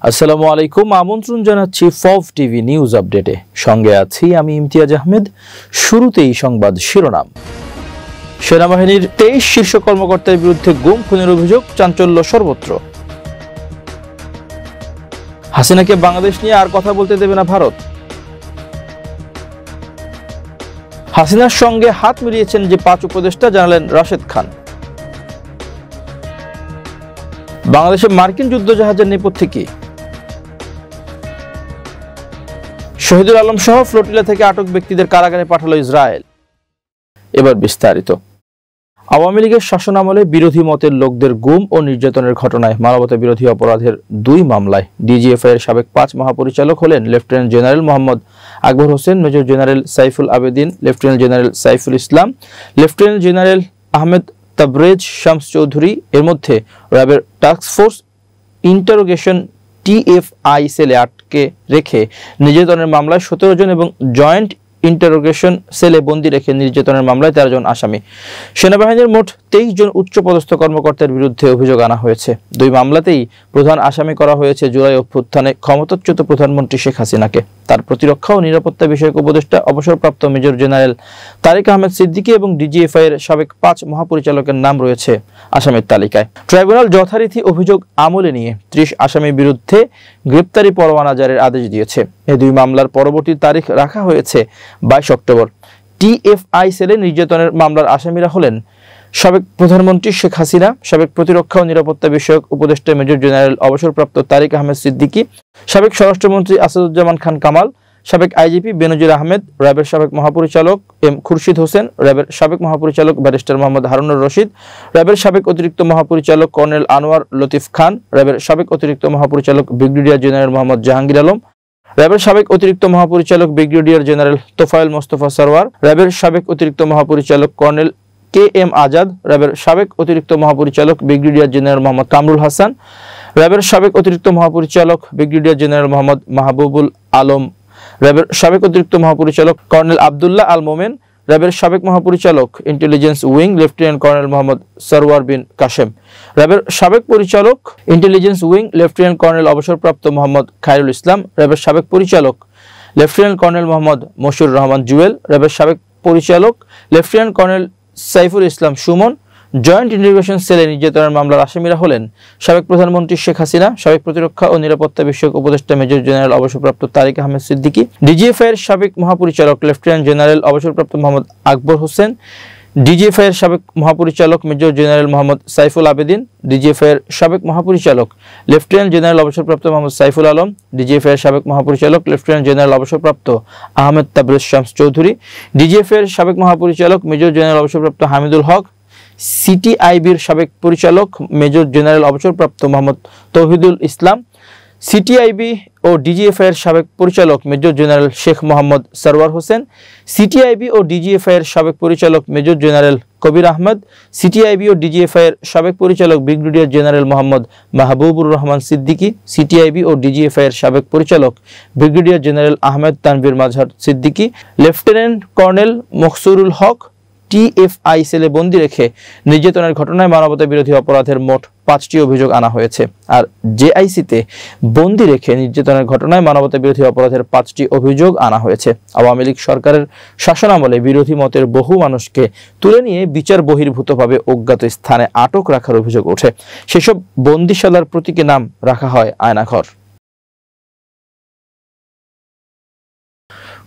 আসসালামু আলাইকুম, আমন্ত্রণ জানাচ্ছি ফভ টিভি নিউজ আপডেটে। সঙ্গে আছি আমি ইমতিয়াজ আহমেদ। শুরুতেই সংবাদ শিরোনাম। সেনাবাহিনীর 23 শীর্ষ কর্মকর্তার বিরুদ্ধে গুম খুনের অভিযোগ, চাঞ্চল্য সর্বত্র। হাসিনাকে বাংলাদেশ নিয়ে আর কথা বলতে দেবে না ভারত। হাসিনার সঙ্গে হাত মিলিয়েছেন যে 5 উপদেষ্টা, জানালেন রাশেদ খান। বাংলাদেশে মার্কিন যুদ্ধজাহাজের নেপথ্যে কি? শহীদুল আলম সহ ফ্লোটিলা থেকে আটক ব্যক্তিদের কারাগারে পাঠালো ইসরায়েল। এবার বিস্তারিত। আওয়ামী লীগের শাসনামলে বিরোধী মতের লোকদের গুম ও নির্যাতনের ঘটনায় মানবতা বিরোধী অপরাধের 2 মামলায় ডিজিএফআই এর সাবেক 5 মহাপরিচালক হলেন lieutenant general Mohammad Akbar Hossain, major general Saiful Abedin, lieutenant general Saiful Islam, lieutenant general Ahmed Tabrez Shams Chowdhury. এর মধ্যে র্যাবের টাস্কফোর্স ইন্টারোগেশন টিএফআই সেলে আটকে রেখে নির্যাতনের মামলায় 17 জন এবং জয়েন্ট ইন্টারোগেশন সেলে বন্দী রেখে নির্যাতনের মামলায় 13 জন আসামি। সেনাবাহিনীর মোট 23 জন উচ্চপদস্থ কর্মকর্তার বিরুদ্ধে অভিযোগ আনা হয়েছে। 2 মামলাতেই প্রধান আসামি করা হয়েছে জুলাই অভ্যুত্থানে ক্ষমতাচ্যুত প্রধানমন্ত্রী শেখ হাসিনাকে। তার প্রতিরক্ষা ও নিরাপত্তা বিষয়ক উপদেষ্টা অবসরপ্রাপ্ত মেজর জেনারেল তারিক আহমেদ সিদ্দিকী এবং ডিজিএফআই এর সাবেক 5 মহাপরিচালকের নাম রয়েছে আসামির তালিকায়। ট্রাইব্যুনাল যথারীতি অভিযোগ আমলে নিয়ে 30 আসামির বিরুদ্ধে গ্রেপ্তারি পরোয়ানা জারির আদেশ দিয়েছে। এই 2 মামলার পরবর্তী তারিখ রাখা হয়েছে 22 অক্টোবর। টিএফআই সেলে নির্যাতনের মামলার আসামিরা হলেন সাবেক প্রধানমন্ত্রী শেখ হাসিনা, সাবেক প্রতিরক্ষা ও নিরাপত্তা বিষয়ক উপদেষ্টা মেজর জেনারেল অবসরপ্রাপ্ত তারিক আহমেদ সিদ্দিকী, সাবেক স্বরাষ্ট্রমন্ত্রী আসাদুজ্জামান খান কামাল, সাবেক আইজিপি বেনজির আহমেদ, র্যাবের সাবেক মহাপরিচালক এম খুরশিদ হোসেন, র্যাবের সাবেক মহাপরিচালক ব্যারিস্টার মোহাম্মদ হারুনুর রশিদ, র্যাবের সাবেক অতিরিক্ত মহাপরিচালক কর্নেল আনোয়ার লতিফ খান, র্যাবের সাবেক অতিরিক্ত মহাপরিচালক ব্রিগেডিয়ার জেনারেল মোহাম্মদ জাহাঙ্গীর আলম, র্যাবের সাবেক অতিরিক্ত মহাপরিচালক ব্রিগেডিয়ার জেনারেল তোফায়েল মোস্তফা সরওয়ার, র্যাবের সাবেক অতিরিক্ত মহাপরিচালক কর্নেল কে এম আজাদ, র্যাবের সাবেক অতিরিক্ত মহাপরিচালক ব্রিগেডিয়ার জেনারেল মোহাম্মদ কামরুল হাসান, র্যাবের সাবেক অতিরিক্ত মহাপরিচালক ব্রিগেডিয়ার জেনারেল মোহাম্মদ মাহবুবুল আলম, র্যাবের সাবেক অতিরিক্ত মহাপরিচালক কর্নেল আব্দুল্লাহ আল মোমেন, র্যাবের সাবেক মহাপরিচালক intelligence wing lieutenant colonel Mohammad Sarwar bin Kashem, র্যাবের সাবেক পরিচালক ইন্টেলিজেন্স উইং লেফটেন্যান্ট কর্নেল অবসরপ্রাপ্ত মোহাম্মদ খায়রুল ইসলাম, র্যাবের সাবেক পরিচালক লেফটেন্যান্ট কর্নেল মোহাম্মদ মশিউর রহমান জুয়েল, র্যাবের সাবেক পরিচালক lieutenant colonel Saiful Islam Suman. Joint interrogation সেলে নির্যাতনের মামলার আসামিরা হলেন সাবেক প্রধানমন্ত্রী শেখ হাসিনা, সাবেক প্রতিরক্ষা ও নিরাপত্তা বিষয়ক উপদেষ্টা মেজর জেনারেল অবসরপ্রাপ্ত তারিক আহমেদ সিদ্দিকী, ডিজিএফআই এর সাবেক মহাপরিচালক লেফটেন্যান্ট জেনারেল অবসরপ্রাপ্ত মোহাম্মদ আকবর হোসেন, ডিজিএফআই এর সাবেক মহাপরিচালক major general Mohammad Saiful Abedin, DGFI এর সাবেক মহাপরিচালক লেফটেন্যান্ট জেনারেল অবসরপ্রাপ্ত মোহাম্মদ সাইফুল আলম, ডিজিএফআই এর সাবেক মহাপরিচালক লেফটেন্যান্ট জেনারেল অবসরপ্রাপ্ত আহমেদ তাবরেজ শামস চৌধুরী, ডিজিএফআই এর সাবেক মহাপরিচালক মেজর জেনারেল অবসরপ্রাপ্ত হামিদুল হক, সিটিআইবির সাবেক পরিচালক মেজর জেনারেল অবসরপ্রাপ্ত মোহাম্মদ তৌহিদুল ইসলাম, সিটিআইবি ও ডিজিএফআই এর সাবেক পরিচালক major general Sheikh Mohammad Sarwar Hossain, CTIB ও ডিজিএফআই এর সাবেক পরিচালক major general Kabir Ahmad, CTIB ও ডিজিএফআই এর সাবেক পরিচালক brigadier general Mohammad Mahbubur Rahman Siddiqui, CTIB ও ডিজিএফআই এর সাবেক পরিচালক brigadier general Ahmed Tanvir Mazhar Siddiqui, lieutenant colonel Maksurul Haque. TFI সেলে বন্দী রেখে নির্যাতনের ঘটনায় মানবতা বিরোধী অপরাধের মোট 5টি অভিযোগ আনা হয়েছে। আর জেআইসিতে বন্দী রেখে নির্যাতনের ঘটনায় মানবতা বিরোধী অপরাধের 5টি অভিযোগ আনা হয়েছে। আওয়ামী লীগ সরকারের শাসনামলে বিরোধী মতের বহু মানুষকে তুলে নিয়ে বিচার বহির্ভূতভাবে অজ্ঞাত স্থানে আটক রাখার অভিযোগ ওঠে। সেসব বন্দিশালার প্রতীকী নাম রাখা হয় আয়নাঘর।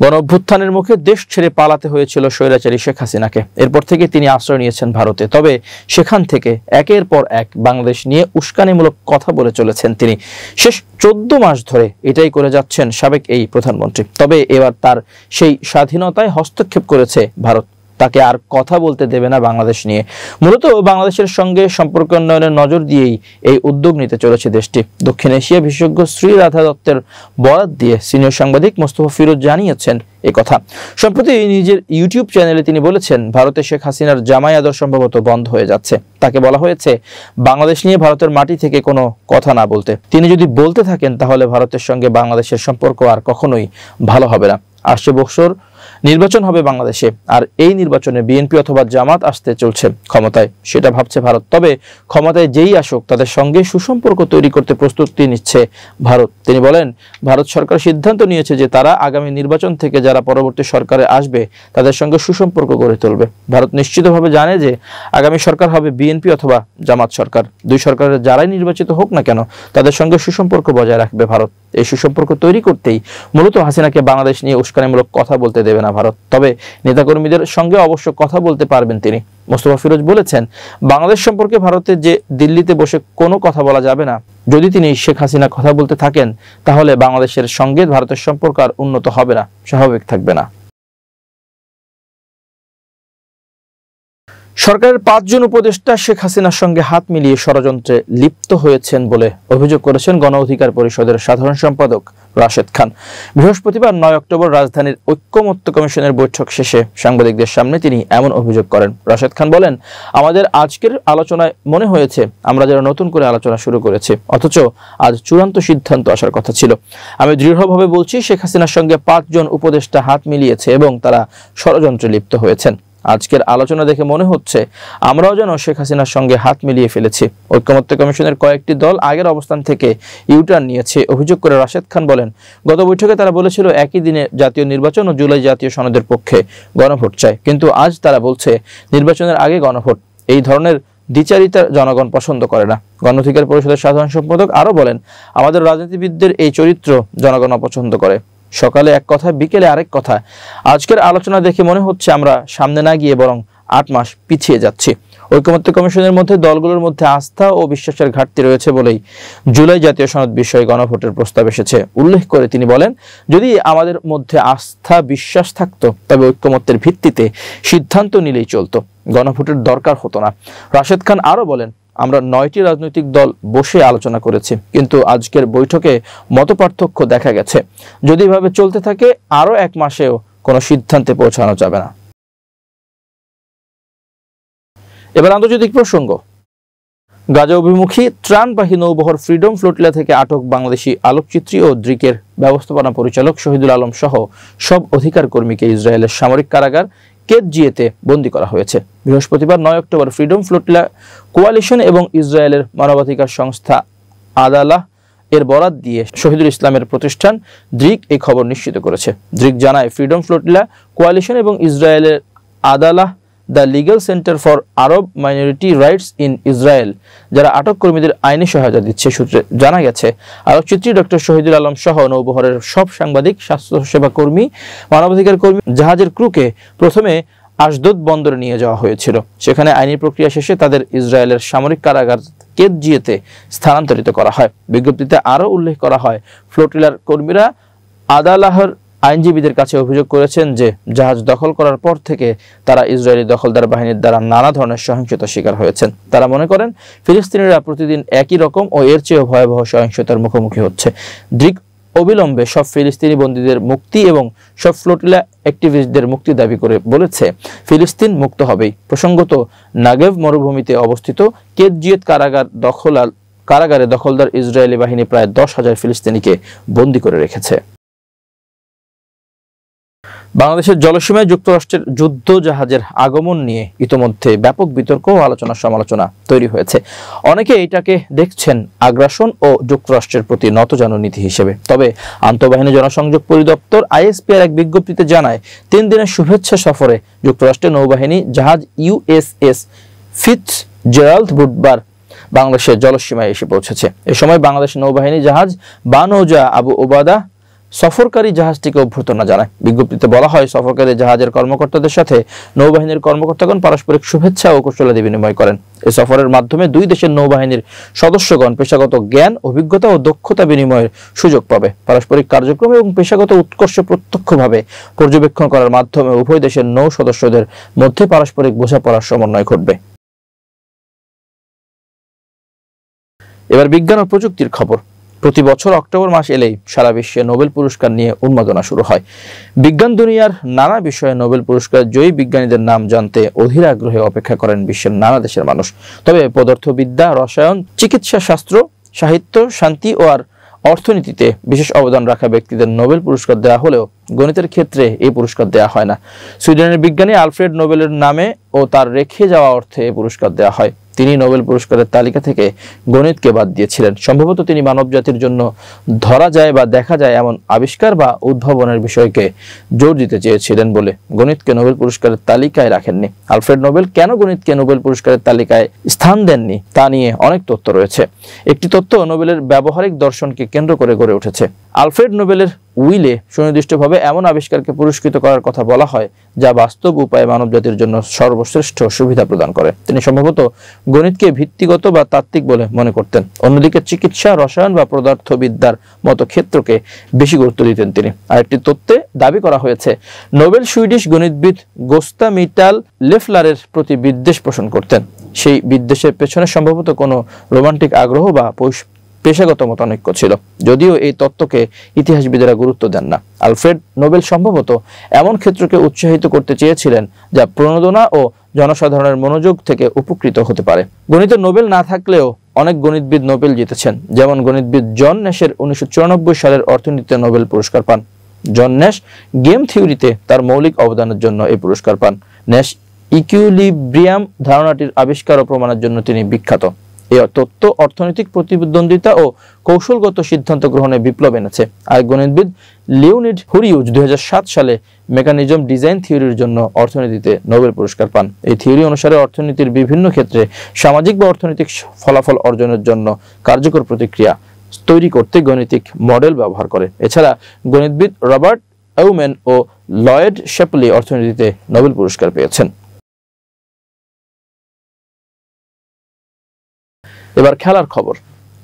গণঅভ্যুত্থানের মুখে দেশ ছেড়ে পালাতে হয়েছিল স্বৈরাচারী শেখ হাসিনাকে। এরপর থেকে তিনি আশ্রয় নিয়েছেন ভারতে। তবে সেখান থেকে একের পর এক বাংলাদেশ নিয়ে উস্কানিমূলক কথা বলে চলেছেন তিনি। শেষ 14 মাস ধরে এটাই করে যাচ্ছেন সাবেক এই প্রধানমন্ত্রী। তবে এবার তার সেই স্বাধীনতায় হস্তক্ষেপ করেছে ভারত। তাকে আর কথা বলতে দেবে না বাংলাদেশ নিয়ে। মূলত বাংলাদেশের সঙ্গে সম্পর্ক উন্নয়নের নজর দিয়েই এই উদ্যোগ নিতে চলেছে দেশটি। দক্ষিণ এশিয়া বিশেষজ্ঞ শ্রী রাধা দত্তের বরাত দিয়ে সিনিয়র সাংবাদিক মোস্তফা ফিরোজ জানিয়েছেন এই কথা। সম্প্রতি নিজের ইউটিউব চ্যানেলে তিনি বলেছেন, ভারতে শেখ হাসিনার জামাই আদর সম্ভবত বন্ধ হয়ে যাচ্ছে। তাকে বলা হয়েছে বাংলাদেশ নিয়ে ভারতের মাটি থেকে কোনো কথা না বলতে। তিনি যদি বলতে থাকেন তাহলে ভারতের সঙ্গে বাংলাদেশের সম্পর্ক আর কখনোই ভালো হবে না। আসছে বছর নির্বাচন হবে বাংলাদেশে, আর এই নির্বাচনে বিএনপি অথবা জামাত আসতে চলছে ক্ষমতায়, সেটা ভাবছে ভারত। তবে ক্ষমতায় যেই আসুক তাদের সঙ্গে সুসম্পর্ক তৈরি করতে প্রস্তুতি নিচ্ছে ভারত। তিনি বলেন, ভারত সরকার সিদ্ধান্ত নিয়েছে যে তারা আগামী নির্বাচন থেকে যারা পরবর্তী সরকারে আসবে তাদের সঙ্গে সুসম্পর্ক গড়ে তুলবে। ভারত নিশ্চিতভাবে জানে যে আগামী সরকার হবে বিএনপি অথবা জামাত সরকার। দুই সরকারের যারাই নির্বাচিত হোক না কেন তাদের সঙ্গে সুসম্পর্ক বজায় রাখবে ভারত। এই সুসম্পর্ক তৈরি করতেই মূলত হাসিনাকে বাংলাদেশ নিয়ে উস্কানিমূলক কথা বলতে দেবে না ভারত। তবে নেতাকর্মীদের সঙ্গে অবশ্য কথা বলতে পারবেন তিনি। মোস্তফা ফিরোজ বলেছেন, বাংলাদেশ সম্পর্কে ভারতে যে দিল্লিতে বসে কোনো কথা বলা যাবে না। যদি তিনি শেখ হাসিনা কথা বলতে থাকেন তাহলে বাংলাদেশের সঙ্গে ভারতের সম্পর্ক আর উন্নত হবে না, স্বাভাবিক থাকবে না। সরকারের 5 জন উপদেষ্টা শেখ হাসিনার সঙ্গে হাত মিলিয়ে ষড়যন্ত্রে লিপ্ত হয়েছেন বলে অভিযোগ করেছেন গণ অধিকার পরিষদের সাধারণ সম্পাদক রাশেদ খান। বৃহস্পতিবার 9 অক্টোবর রাজধানীর ঐক্যমত্য কমিশনের বৈঠক শেষে সাংবাদিকদের সামনে তিনি এমন অভিযোগ করেন। রাশেদ খান বলেন, আমাদের আজকের আলোচনায় মনে হয়েছে আমরা যারা নতুন করে আলোচনা শুরু করেছি, অথচ আজ চূড়ান্ত সিদ্ধান্ত আসার কথা ছিল। আমি দৃঢ়ভাবে বলছি, শেখ হাসিনার সঙ্গে 5 জন উপদেষ্টা হাত মিলিয়েছে এবং তারা ষড়যন্ত্রে লিপ্ত হয়েছেন। আজকের আলোচনা দেখে মনে হচ্ছে আমরাও যেন শেখ হাসিনার সঙ্গে হাত মিলিয়ে ফেলেছি। ঐক্যমত্য কমিশনের কয়েকটি দল আগের অবস্থান থেকে ইউটার্ন নিয়েছে অভিযোগ করে রাশেদ খান বলেন, গত বৈঠকে তারা বলেছিল একই দিনে জাতীয় নির্বাচন ও জুলাই জাতীয় সনদের পক্ষে গণভোট চায়, কিন্তু আজ তারা বলছে নির্বাচনের আগে গণভোট। এই ধরনের দ্বিচারিতা জনগণ পছন্দ করে না। গণ অধিকার পরিষদের সাধারণ সম্পাদক আরো বলেন, আমাদের রাজনীতিবিদদের এই চরিত্র জনগণ অপছন্দ করে। সকালে এক কথা, বিকেলে আরেক কথা। আজকের আলোচনা দেখে মনে হচ্ছে আমরা সামনে না গিয়ে বরং 8 মাস পিছিয়ে যাচ্ছি। ঐকমত্য কমিশনের মধ্যে দলগুলোর মধ্যে আস্থা ও বিশ্বাসের ঘাটতি রয়েছে বলেই জুলাই জাতীয় সনদ বিষয়ে গণভোটের প্রস্তাব এসেছে উল্লেখ করে তিনি বলেন, যদি আমাদের মধ্যে আস্থা বিশ্বাস থাকতো তবে ঐকমত্যের ভিত্তিতে সিদ্ধান্ত নিলেই চলতো, গণভোটের দরকার হতো না। রাশেদ খান আরো বলেন, আমরা 9টি রাজনৈতিক দল বসে আলোচনা করেছি, কিন্তু আজকের বৈঠকে মতপার্থক্য দেখা গেছে। যদি এভাবে চলতে থাকে আরো 1 মাসেও কোনো সিদ্ধান্তে পৌঁছানো যাবে না। এবার আন্তর্জাতিক প্রসঙ্গ। গাজা অভিমুখী ত্রাণবাহী নৌবহর ফ্রিডম ফ্লোটিলা থেকে আটক বাংলাদেশি আলোকচিত্রী ও দ্রিকের ব্যবস্থাপনা পরিচালক শহীদুল আলম সহ সব অধিকার কর্মীকে ইসরায়েলের সামরিক কারাগার কেতজিয়েতে বন্দী করা হয়েছে। বৃহস্পতিবার 9 অক্টোবর ফ্রিডম ফ্লোটিলা কোয়ালিশন এবং ইসরায়েলের মানবাধিকার সংস্থা আদালাহ এর বরাত দিয়ে শহীদুল ইসলামের প্রতিষ্ঠান দ্রিক এই খবর নিশ্চিত করেছে। দ্রিক জানায়, ফ্রিডম ফ্লোটিলা কোয়ালিশন এবং ইসরায়েলের Adalah the legal centre for Arab minority rights in Israel যারা আটক কর্মীদের আইনি সহায়তা দিচ্ছে। সূত্রে জানা গেছে, আলোকচিত্রী ডক্টর শহীদুল আলম সহ নৌবহরের সব সাংবাদিক, স্বাস্থ্যসেবা কর্মী, মানবাধিকার কর্মী, জাহাজের ক্রুকে প্রথমে আশদোদ বন্দরে নিয়ে যাওয়া হয়েছিল। সেখানে আইনি প্রক্রিয়া শেষে তাদের ইসরায়েলের সামরিক কারাগার কেতজিয়েতে স্থানান্তরিত করা হয়। বিজ্ঞপ্তিতে আরও উল্লেখ করা হয়, ফ্লোটিলার কর্মীরা আদালাহর আইনজীবীদের কাছে অভিযোগ করেছেন যে জাহাজ দখল করার পর থেকে তারা ইসরায়েলি দখলদার বাহিনীর দ্বারা নানা ধরনের সহিংসতার শিকার হয়েছেন। তারা মনে করেন ফিলিস্তিনিরা প্রতিদিন একই রকম ও এর চেয়েও ভয়াবহ সহিংসতার মুখোমুখি হচ্ছে। দ্রিক অবিলম্বে সব ফিলিস্তিনি বন্দীদের মুক্তি এবং সব ফ্লোটিলা অ্যাক্টিভিস্টদের মুক্তি দাবি করে বলেছে, ফিলিস্তিন মুক্ত হবেই। প্রসঙ্গত, নাগেভ মরুভূমিতে অবস্থিত কেতজিয়েত কারাগারে দখলদার ইসরায়েলি বাহিনী প্রায় 10,000 ফিলিস্তিনিকে বন্দী করে রেখেছে। বাংলাদেশের জলসীমায় যুক্তরাষ্ট্রের যুদ্ধ জাহাজের আগমন নিয়ে ইতোমধ্যে ব্যাপক বিতর্ক ও আলোচনা সমালোচনা তৈরি হয়েছে। অনেকে এটাকে দেখছেন আগ্রাসন ও যুক্তরাষ্ট্রের প্রতি নতজানু নীতি হিসেবে। তবে আন্তঃবাহিনী জনসংযোগ পরিদপ্তর আইএসপিআর এক বিজ্ঞপ্তিতে জানায়, 3 দিনের শুভেচ্ছা সফরে যুক্তরাষ্ট্রের নৌবাহিনী জাহাজ ইউএসএস ফিটজেরাল্ড বুধবার বাংলাদেশের জলসীমায় এসে পৌঁছেছে। এ সময় বাংলাদেশ নৌবাহিনী জাহাজ বানৌজা আবু ওবাদা সফরকারী জাহাজটিকে অভ্যর্থনা জানায়। বিজ্ঞপ্তিতে বলা হয়, সফরকারী জাহাজের কর্মকর্তাদের সাথে নৌবাহিনীর কর্মকর্তাগণ পারস্পরিক শুভেচ্ছা ও কুশলাদি বিনিময় করেন। এই সফরের মাধ্যমে 2 দেশের নৌবাহিনীর সদস্যগণ পেশাগত জ্ঞান, অভিজ্ঞতা ও দক্ষতা বিনিময়ের সুযোগ পাবে। পারস্পরিক কার্যক্রম এবং পেশাগত উৎকর্ষ প্রত্যক্ষভাবে পর্যবেক্ষণ করার মাধ্যমে উভয় দেশের নৌ সদস্যদের মধ্যে পারস্পরিক বোঝাপড়ার সমন্বয় ঘটবে। এবার বিজ্ঞান ও প্রযুক্তির খবর। প্রতি বছর অক্টোবর মাস এলেই সারা বিশ্বে নোবেল পুরস্কার নিয়ে উন্মাদনা শুরু হয়। বিজ্ঞান দুনিয়ার নানা বিষয়ে নোবেল পুরস্কার জয়ী বিজ্ঞানীদের নাম জানতে অধীর আগ্রহে অপেক্ষা করেন বিশ্বের নানা দেশের মানুষ। তবে পদার্থবিদ্যা, রসায়ন, চিকিৎসা শাস্ত্র, সাহিত্য, শান্তি ও অর্থনীতিতে বিশেষ অবদান রাখা ব্যক্তিদের নোবেল পুরস্কার দেওয়া হলেও গণিতের ক্ষেত্রে এই পুরস্কার দেওয়া হয় না। সুইডেনের বিজ্ঞানী আলফ্রেড নোবেলের নামে ও তার রেখে যাওয়া অর্থে এই পুরস্কার দেওয়া হয়। তিনি নোবেল পুরস্কারের তালিকা থেকে গণিতকে বাদ দিয়েছিলেন। সম্ভবত তিনি মানবজাতির জন্য ধরা যায় বা দেখা যায় এমন আবিষ্কার বা উদ্ভাবনের বিষয়কে জোর দিতে চেয়েছিলেন বলে গণিতকে নোবেল পুরস্কারের তালিকায় রাখেননি। আলফ্রেড নোবেল কেন গণিতকে নোবেল পুরস্কারের তালিকায় স্থান দেননি তা নিয়ে অনেক তথ্য রয়েছে। একটি তথ্য নোবেলের ব্যবহারিক দর্শনকে কেন্দ্র করে গড়ে উঠেছে। আলফ্রেড নোবেলের উইলে সুনির্দিষ্টভাবে এমন আবিষ্কারকে পুরস্কৃত করার কথা বলা হয় যা বাস্তব উপায়ে মানবজাতির জন্য সর্বশ্রেষ্ঠ সুবিধা প্রদান করে। তিনি সম্ভবত গণিতকে ভিত্তিগত বা তাত্ত্বিক বলে মনে করতেন। অন্যদিকে চিকিৎসা, রসায়ন বা পদার্থবিদ্যার মতো ক্ষেত্রকে বেশি গুরুত্ব দিতেন তিনি। আরেকটি তথ্যে দাবি করা হয়েছে নোবেল সুইডিশ গণিতবিদ গোস্তা মিটাল লেফলারের প্রতি বিদ্বেষ পোষণ করতেন। সেই বিদ্বেষের পেছনে সম্ভবত কোনো রোমান্টিক আগ্রহ বা পেশাগত মতানৈক্য ছিল, যদিও এই তত্ত্বকে ইতিহাসবিদেরা গুরুত্ব দেন না। আলফ্রেড নোবেল সম্ভবত এমন ক্ষেত্রকে উৎসাহিত করতে চেয়েছিলেন যা প্রণোদনা ও জনসাধারণের মনোযোগ থেকে উপকৃত হতে পারে। গণিতে নোবেল না থাকলেও অনেক গণিতবিদ নোবেল জিতেছেন, যেমন গণিতবিদ জন ন্যাশের 1994 সালের অর্থনীতিতে নোবেল পুরস্কার পান। জন ন্যাশ গেম থিওরিতে তার মৌলিক অবদানের জন্য এই পুরস্কার পান। ন্যাশ ইকুইলিব্রিয়াম ধারণাটির আবিষ্কার ও প্রমাণের জন্য তিনি বিখ্যাত। এই তত্ত্ব অর্থনৈতিক প্রতিদ্বন্দ্বিতা ও কৌশলগত সিদ্ধান্ত গ্রহণে বিপ্লব এনেছে। আর গণিতবিদ লিওনিড হুরিউজ 2007 সালে মেকানিজম ডিজাইন থিওরির জন্য অর্থনীতিতে নোবেল পুরস্কার পান। এই থিওরি অনুসারে অর্থনীতির বিভিন্ন ক্ষেত্রে সামাজিক বা অর্থনৈতিক ফলাফল অর্জনের জন্য কার্যকর প্রতিক্রিয়া তৈরি করতে গাণিতিক মডেল ব্যবহার করে। এছাড়া গণিতবিদ রবার্ট এউম্যান ও লয়েড শেপলি অর্থনীতিতে নোবেল পুরস্কার পেয়েছেন। এবার খেলার খবর।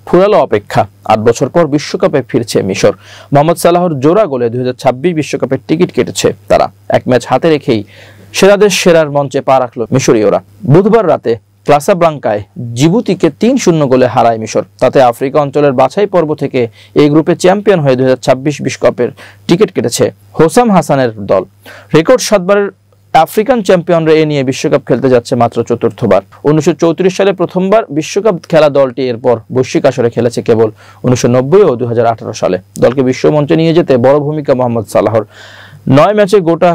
ফুরালো অপেক্ষা, 8 বছর পর বিশ্বকাপে ফিরছে মিশর। মোহাম্মদ সালাহর জোড়া গোলে 2026 বিশ্বকাপের টিকিট কেটেছে তারা। এক ম্যাচ হাতে রেখেই সেরাদের সেরার মঞ্চে পা রাখলো মিশরীয়রা। বুধবার রাতে ক্লাসাব্লাঙ্কায় জিবুতিকে 3-0 গোলে হারায় মিশর। তাতে আফ্রিকা অঞ্চলের বাছাই পর্ব থেকে এই গ্রুপে চ্যাম্পিয়ন হয়ে 2026 বিশ্বকাপের টিকিট কেটেছে হোসাম হাসানের দল। রেকর্ড 7বারের আফ্রিকান চ্যাম্পিয়নরা এ নিয়ে বিশ্বকাপ খেলতে যাচ্ছে মাত্র চতুর্থবার। 1934 সালে প্রথমবার বিশ্বকাপ খেলা দলটি এরপর বৈশ্বিক আসরে খেলেছে কেবল 1990 ও 2018 সালে। দলকে বিশ্বমঞ্চে নিয়ে যেতে বড় ভূমিকা মোহাম্মদ সালাহর। 9 ম্যাচে গোটা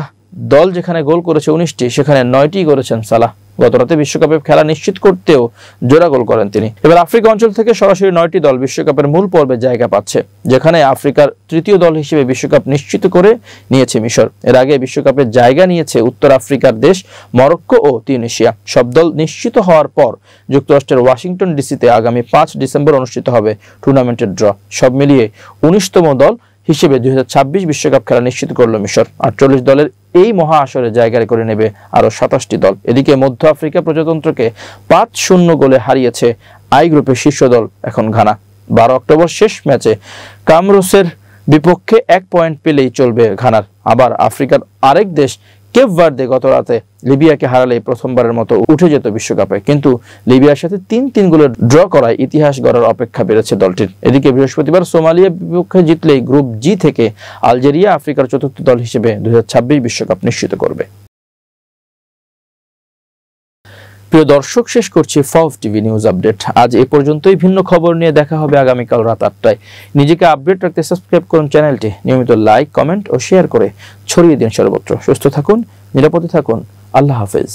দল যেখানে গোল করেছে 19টি, সেখানে 9টি করেছেন সালাহ। গতরাতে বিশ্বকাপে খেলা নিশ্চিত করতেও জোড়া গোল করেন তিনি। এবার আফ্রিকা অঞ্চল থেকে সরাসরি 9টি দল বিশ্বকাপের মূল পর্বে জায়গা পাচ্ছে, যেখানে আফ্রিকার তৃতীয় দল হিসেবে বিশ্বকাপ নিশ্চিত করে নিয়েছে মিশর। এর আগে বিশ্বকাপে জায়গা নিয়েছে উত্তর আফ্রিকার দেশ মরক্কো ও তিউনিসিয়া। সব দল নিশ্চিত হওয়ার পর যুক্তরাষ্ট্রের ওয়াশিংটন ডিসিতে আগামী 5 ডিসেম্বর অনুষ্ঠিত হবে টুর্নামেন্টের ড্র। সব মিলিয়ে 19তম দল হিসেবে 2026 বিশ্বকাপ খেলা নিশ্চিত করল মিশর। 48 দলের এই মহা আসরে জায়গা করে নেবে আরো 27টি দল। এদিকে মধ্য আফ্রিকা প্রজাতন্ত্রকে 5-0 গোলে হারিয়েছে আই গ্রুপের শীর্ষ দল এখন ঘানা। 12 অক্টোবর শেষ ম্যাচে কামরুসের বিপক্ষে 1 পয়েন্ট পেলেই চলবে ঘানার। আবার আফ্রিকার আরেক দেশ কেপ ভার্দে গত রাতে লিবিয়াকে হারালে প্রথমবারের মতো উঠে যেত বিশ্বকাপে, কিন্তু লিবিয়ার সাথে 3-3 গোলের ড্র করায় ইতিহাস গড়ার অপেক্ষা বেড়েছে দলটির। এদিকে বৃহস্পতিবার সোমালিয়ার বিপক্ষে জিতলেই গ্রুপ জি থেকে আলজেরিয়া আফ্রিকার চতুর্থ দল হিসেবে 2026 বিশ্বকাপ নিশ্চিত করবে। প্রিয় দর্শক, শেষ করছি ফফ টিভি নিউজ আপডেট। আজ এ পর্যন্তই। ভিন্ন খবর নিয়ে দেখা হবে আগামীকাল রাত 8টায়। নিজেকে আপডেট রাখতে সাবস্ক্রাইব করুন চ্যানেলটি। নিয়মিত লাইক, কমেন্ট ও শেয়ার করে ছড়িয়ে দিন সর্বত্র। সুস্থ থাকুন, নিরাপদে থাকুন। আল্লাহ হাফেজ।